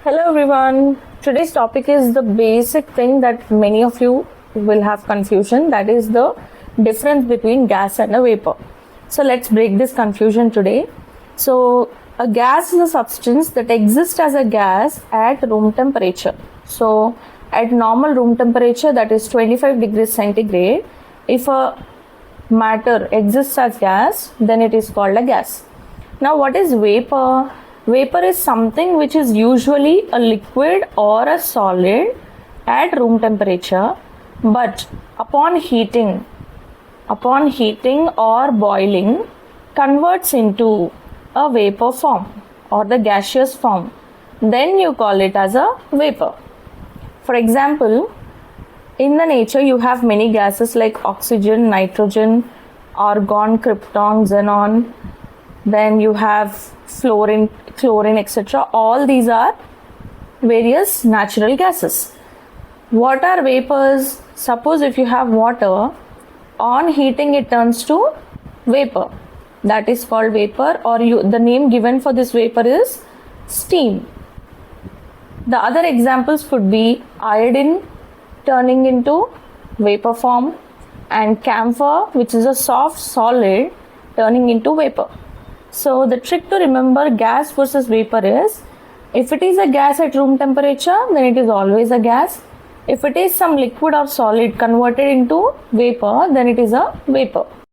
Hello everyone. Today's topic is the basic thing that many of you will have confusion, that is the difference between gas and a vapor. So let's break this confusion today. So a gas is a substance that exists as a gas at room temperature. So at normal room temperature, that is 25 degrees centigrade, if a matter exists as gas, then it is called a gas. Now what is vapor? Vapor is something which is usually a liquid or a solid at room temperature, but upon heating or boiling converts into a vapor form or the gaseous form. Then you call it as a vapor. For example, in the nature you have many gases like oxygen, nitrogen, argon, krypton, xenon. Then you have fluorine, chlorine, etc. All these are various natural gases. What are vapors? Suppose if you have water, on heating it turns to vapor. That is called vapor, or the name given for this vapor is steam. The other examples could be iodine turning into vapor form, and camphor, which is a soft solid, turning into vapor. So the trick to remember gas versus vapor is, if it is a gas at room temperature, then it is always a gas. If it is some liquid or solid converted into vapor, then it is a vapor.